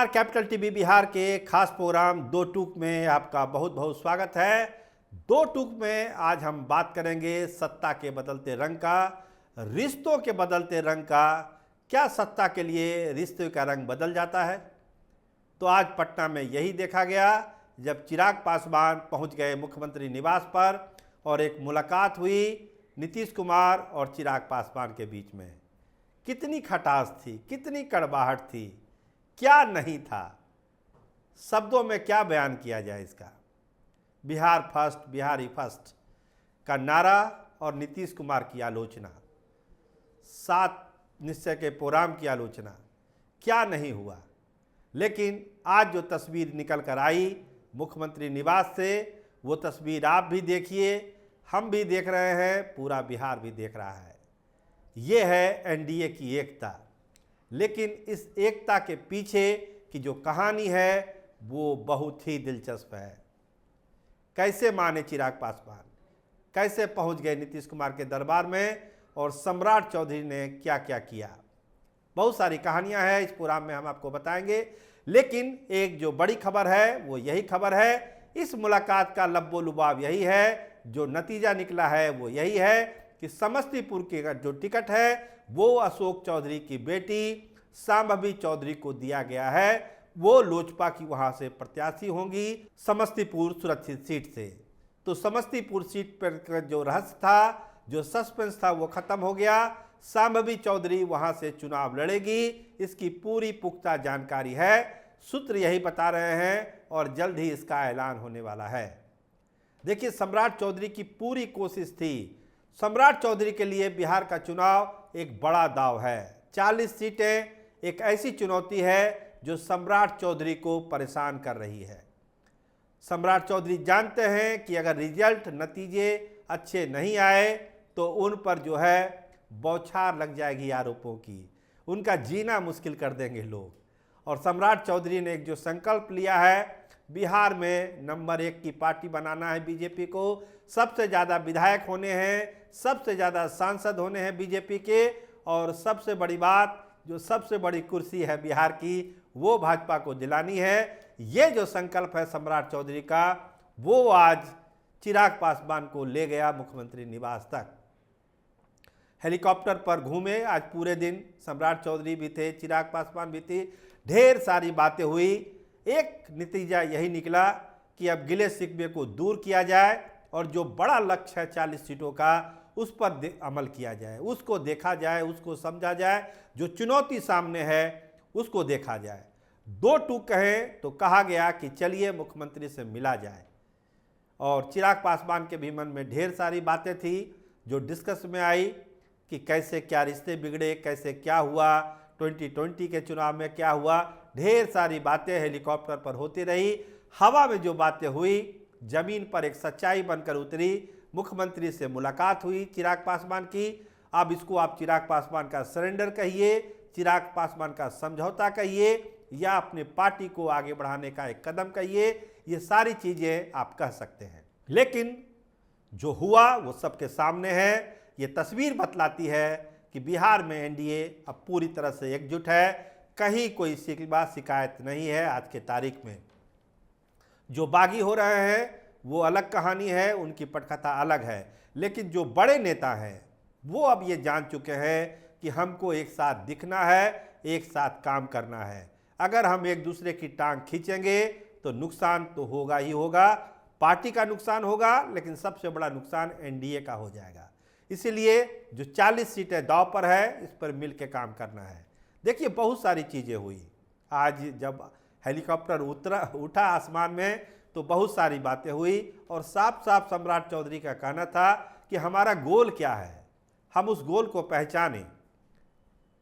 नमस्कार, capital TV Bihar के खास प्रोग्राम दो टूक में आपका बहुत बहुत स्वागत है। दो टूक में आज हम बात करेंगे सत्ता के बदलते रंग का, रिश्तों के बदलते रंग का। क्या सत्ता के लिए रिश्ते का रंग बदल जाता है? तो आज पटना में यही देखा गया जब चिराग पासवान पहुंच गए मुख्यमंत्री निवास पर और एक मुलाकात हुई नीतीश कुमार और चिराग पासवान के बीच में। कितनी खटास थी, कितनी कड़वाहट थी, क्या नहीं था। शब्दों में क्या बयान किया जाए इसका। बिहार फर्स्ट, बिहारी फर्स्ट का नारा और नीतीश कुमार की आलोचना, 7 निश्चय के प्रोग्राम की आलोचना, क्या नहीं हुआ। लेकिन आज जो तस्वीर निकल कर आई मुख्यमंत्री निवास से, वो तस्वीर आप भी देखिए, हम भी देख रहे हैं, पूरा बिहार भी देख रहा है। ये है एनडीए की एकता। लेकिन इस एकता के पीछे की जो कहानी है वो बहुत ही दिलचस्प है। कैसे माने चिराग पासवान, कैसे पहुंच गए नीतीश कुमार के दरबार में और सम्राट चौधरी ने क्या क्या किया। बहुत सारी कहानियां हैं, इस प्रोग्राम में हम आपको बताएंगे। लेकिन एक जो बड़ी खबर है वो यही खबर है, इस मुलाकात का लब्बो लुबाब यही है, जो नतीजा निकला है वो यही है कि समस्तीपुर के जो टिकट है वो अशोक चौधरी की बेटी शांभवी चौधरी को दिया गया है। वो लोजपा की वहां से प्रत्याशी होंगी समस्तीपुर सुरक्षित सीट से। तो समस्तीपुर सीट पर जो रहस्य था, जो सस्पेंस था, वो खत्म हो गया। शांभवी चौधरी वहां से चुनाव लड़ेगी, इसकी पूरी पुख्ता जानकारी है। सूत्र यही बता रहे हैं और जल्द ही इसका ऐलान होने वाला है। देखिए, सम्राट चौधरी की पूरी कोशिश थी। सम्राट चौधरी के लिए बिहार का चुनाव एक बड़ा दाव है। 40 सीटें एक ऐसी चुनौती है जो सम्राट चौधरी को परेशान कर रही है। सम्राट चौधरी जानते हैं कि अगर रिजल्ट, नतीजे अच्छे नहीं आए तो उन पर जो है बौछार लग जाएगी आरोपों की, उनका जीना मुश्किल कर देंगे लोग। और सम्राट चौधरी ने एक जो संकल्प लिया है, बिहार में नंबर 1 की पार्टी बनाना है बीजेपी को, सबसे ज़्यादा विधायक होने हैं, सबसे ज़्यादा सांसद होने हैं बीजेपी के, और सबसे बड़ी बात, जो सबसे बड़ी कुर्सी है बिहार की, वो भाजपा को दिलानी है। ये जो संकल्प है सम्राट चौधरी का, वो आज चिराग पासवान को ले गया मुख्यमंत्री निवास तक। हेलीकॉप्टर पर घूमे आज पूरे दिन, सम्राट चौधरी भी थे, चिराग पासवान भी थे, ढेर सारी बातें हुई। एक नतीजा यही निकला कि अब गिले शिकवे को दूर किया जाए और जो बड़ा लक्ष्य है 40 सीटों का, उस पर अमल किया जाए, उसको देखा जाए, उसको समझा जाए, जो चुनौती सामने है उसको देखा जाए। 2 टूक कहें तो कहा गया कि चलिए मुख्यमंत्री से मिला जाए। और चिराग पासवान के भी मन में ढेर सारी बातें थी जो डिस्कस में आई कि कैसे क्या रिश्ते बिगड़े, कैसे क्या हुआ, 2020 के चुनाव में क्या हुआ। ढेर सारी बातें हेलीकॉप्टर पर होती रही। हवा में जो बातें हुई, जमीन पर एक सच्चाई बनकर उतरी। मुख्यमंत्री से मुलाकात हुई चिराग पासवान की। अब इसको आप चिराग पासवान का सरेंडर कहिए, चिराग पासवान का समझौता कहिए, या अपने पार्टी को आगे बढ़ाने का एक कदम कहिए, ये सारी चीज़ें आप कह सकते हैं। लेकिन जो हुआ वो सबके सामने है। ये तस्वीर बतलाती है कि बिहार में एनडीए अब पूरी तरह से एकजुट है। कहीं कोई शिकवा शिकायत नहीं है। आज के तारीख में जो बागी हो रहे हैं वो अलग कहानी है, उनकी पटकथा अलग है। लेकिन जो बड़े नेता हैं वो अब ये जान चुके हैं कि हमको एक साथ दिखना है, एक साथ काम करना है। अगर हम एक दूसरे की टांग खींचेंगे तो नुकसान तो होगा ही होगा, पार्टी का नुकसान होगा, लेकिन सबसे बड़ा नुकसान एनडीए का हो जाएगा। इसीलिए जो 40 सीटें दांव पर है, इस पर मिल के काम करना है। देखिए, बहुत सारी चीज़ें हुई। आज जब हेलीकॉप्टर उठा आसमान में तो बहुत सारी बातें हुई और साफ साफ सम्राट चौधरी का कहना था कि हमारा गोल क्या है, हम उस गोल को पहचानें।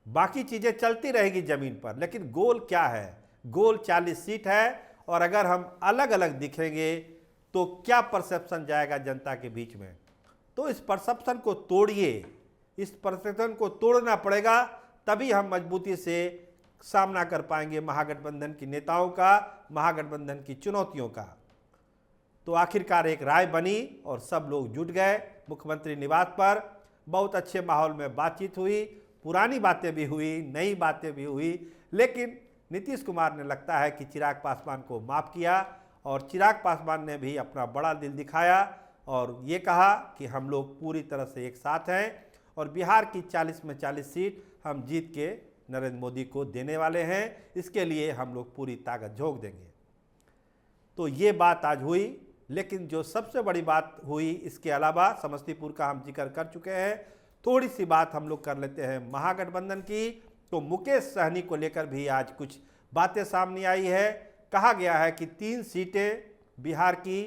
बाकी चीज़ें चलती रहेगी ज़मीन पर, लेकिन गोल क्या है? गोल 40 सीट है। और अगर हम अलग अलग दिखेंगे तो क्या परसेप्शन जाएगा जनता के बीच में। तो इस परसेप्शन को तोड़िए, इस परसेप्शन को तोड़ना पड़ेगा, तभी हम मजबूती से सामना कर पाएंगे महागठबंधन की नेताओं का, महागठबंधन की चुनौतियों का। तो आखिरकार एक राय बनी और सब लोग जुट गए मुख्यमंत्री निवास पर। बहुत अच्छे माहौल में बातचीत हुई, पुरानी बातें भी हुई, नई बातें भी हुई, लेकिन नीतीश कुमार ने लगता है कि चिराग पासवान को माफ़ किया और चिराग पासवान ने भी अपना बड़ा दिल दिखाया और ये कहा कि हम लोग पूरी तरह से एक साथ हैं और बिहार की 40 में 40 सीट हम जीत के नरेंद्र मोदी को देने वाले हैं, इसके लिए हम लोग पूरी ताकत झोंक देंगे। तो ये बात आज हुई, लेकिन जो सबसे बड़ी बात हुई इसके अलावा समस्तीपुर का हम जिक्र कर चुके हैं, थोड़ी सी बात हम लोग कर लेते हैं महागठबंधन की। तो मुकेश सहनी को लेकर भी आज कुछ बातें सामने आई है। कहा गया है कि 3 सीटें बिहार की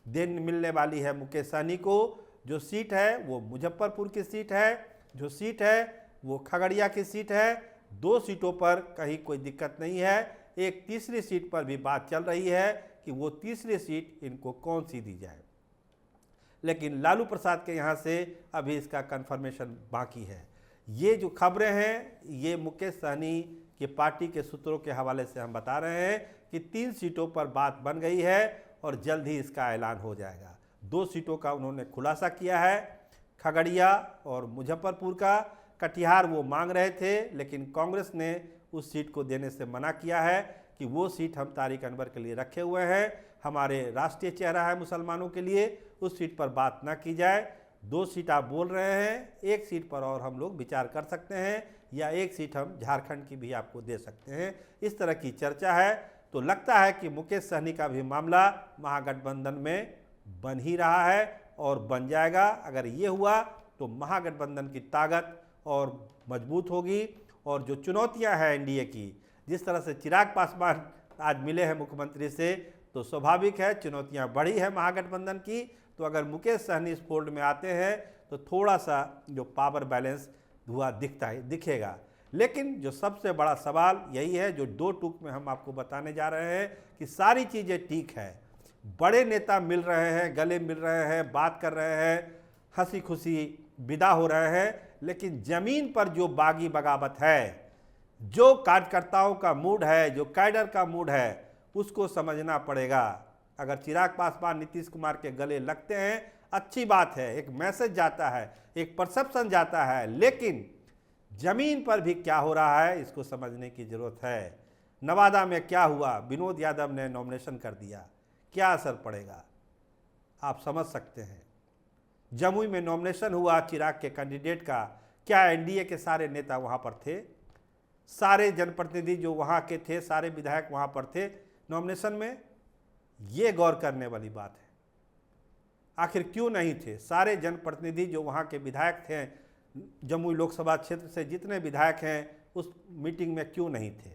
देन मिलने वाली है मुकेश सहनी को। जो सीट है वो मुजफ्फरपुर की सीट है, जो सीट है वो खगड़िया की सीट है। 2 सीटों पर कहीं कोई दिक्कत नहीं है। एक तीसरी सीट पर भी बात चल रही है कि वो तीसरी सीट इनको कौन सी दी जाए, लेकिन लालू प्रसाद के यहाँ से अभी इसका कंफर्मेशन बाकी है। ये जो खबरें हैं ये मुकेश सहनी की पार्टी के सूत्रों के हवाले से हम बता रहे हैं कि 3 सीटों पर बात बन गई है और जल्द ही इसका ऐलान हो जाएगा। 2 सीटों का उन्होंने खुलासा किया है, खगड़िया और मुजफ्फरपुर का। कटिहार वो मांग रहे थे, लेकिन कांग्रेस ने उस सीट को देने से मना किया है कि वो सीट हम तारिक अनवर के लिए रखे हुए हैं, हमारे राष्ट्रीय चेहरा है मुसलमानों के लिए, उस सीट पर बात ना की जाए। 2 सीट आप बोल रहे हैं, 1 सीट पर और हम लोग विचार कर सकते हैं या 1 सीट हम झारखंड की भी आपको दे सकते हैं, इस तरह की चर्चा है। तो लगता है कि मुकेश सहनी का भी मामला महागठबंधन में बन ही रहा है और बन जाएगा। अगर ये हुआ तो महागठबंधन की ताकत और मजबूत होगी और जो चुनौतियां हैं एनडीए की, जिस तरह से चिराग पासवान आज मिले हैं मुख्यमंत्री से, तो स्वाभाविक है चुनौतियां बढ़ी है महागठबंधन की। तो अगर मुकेश सहनी इस फोल्ड में आते हैं तो थोड़ा सा जो पावर बैलेंस हुआ दिखेगा। लेकिन जो सबसे बड़ा सवाल यही है जो 2 टूक में हम आपको बताने जा रहे हैं कि सारी चीज़ें ठीक है, बड़े नेता मिल रहे हैं, गले मिल रहे हैं, बात कर रहे हैं, हंसी खुशी विदा हो रहे हैं, लेकिन ज़मीन पर जो बागी बगावत है, जो कार्यकर्ताओं का मूड है, जो कैडर का मूड है, उसको समझना पड़ेगा। अगर चिराग पासवान नीतीश कुमार के गले लगते हैं अच्छी बात है, एक मैसेज जाता है, एक परसेप्शन जाता है, लेकिन ज़मीन पर भी क्या हो रहा है इसको समझने की ज़रूरत है। नवादा में क्या हुआ, विनोद यादव ने नॉमिनेशन कर दिया, क्या असर पड़ेगा आप समझ सकते हैं। जमुई में नॉमिनेशन हुआ चिराग के कैंडिडेट का, क्या एनडीए के सारे नेता वहाँ पर थे, सारे जनप्रतिनिधि जो वहाँ के थे, सारे विधायक वहाँ पर थे नॉमिनेशन में? ये गौर करने वाली बात है। आखिर क्यों नहीं थे सारे जनप्रतिनिधि जो वहाँ के विधायक थे, जमुई लोकसभा क्षेत्र से जितने विधायक हैं उस मीटिंग में क्यों नहीं थे,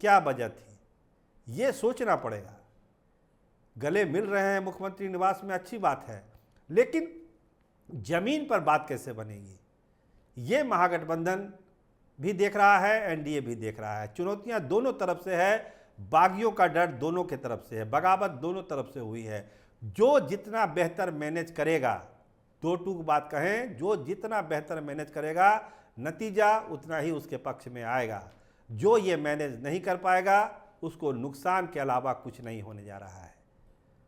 क्या वजह थी, ये सोचना पड़ेगा। गले मिल रहे हैं मुख्यमंत्री निवास में, अच्छी बात है, लेकिन जमीन पर बात कैसे बनेगी ये महागठबंधन भी देख रहा है, एनडीए भी देख रहा है। चुनौतियां दोनों तरफ से है, बागियों का डर दोनों के तरफ से है, बगावत दोनों तरफ से हुई है। जो जितना बेहतर मैनेज करेगा, 2 टूक बात कहें, जो जितना बेहतर मैनेज करेगा नतीजा उतना ही उसके पक्ष में आएगा। जो ये मैनेज नहीं कर पाएगा उसको नुकसान के अलावा कुछ नहीं होने जा रहा है।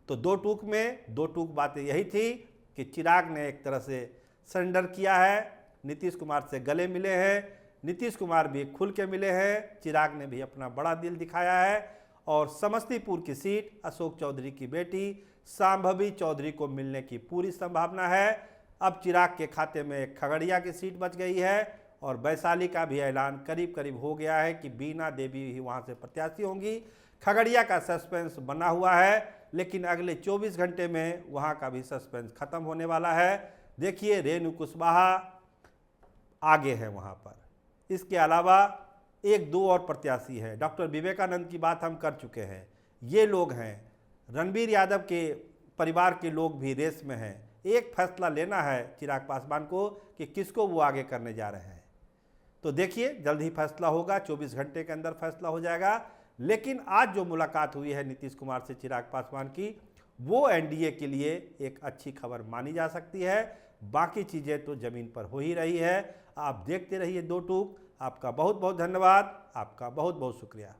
तो 2 टूक में 2 टूक बातें यही थी कि चिराग ने एक तरह से सरेंडर किया है, नीतीश कुमार से गले मिले हैं, नीतीश कुमार भी खुल के मिले हैं, चिराग ने भी अपना बड़ा दिल दिखाया है और समस्तीपुर की सीट अशोक चौधरी की बेटी शांभवी चौधरी को मिलने की पूरी संभावना है। अब चिराग के खाते में एक खगड़िया की सीट बच गई है और वैशाली का भी ऐलान करीब करीब हो गया है कि बीना देवी ही वहाँ से प्रत्याशी होंगी। खगड़िया का सस्पेंस बना हुआ है, लेकिन अगले 24 घंटे में वहाँ का भी सस्पेंस खत्म होने वाला है। देखिए रेणु कुशवाहा आगे है वहाँ पर, इसके अलावा 1-2 और प्रत्याशी है। डॉक्टर विवेकानंद की बात हम कर चुके हैं, ये लोग हैं। रणबीर यादव के परिवार के लोग भी रेस में हैं। एक फैसला लेना है चिराग पासवान को कि किसको वो आगे करने जा रहे हैं। तो देखिए जल्द ही फैसला होगा, 24 घंटे के अंदर फैसला हो जाएगा। लेकिन आज जो मुलाकात हुई है नीतीश कुमार से चिराग पासवान की, वो एनडीए के लिए एक अच्छी खबर मानी जा सकती है। बाकी चीज़ें तो ज़मीन पर हो ही रही है। आप देखते रहिए 2 टूक। आपका बहुत बहुत धन्यवाद, आपका बहुत बहुत शुक्रिया।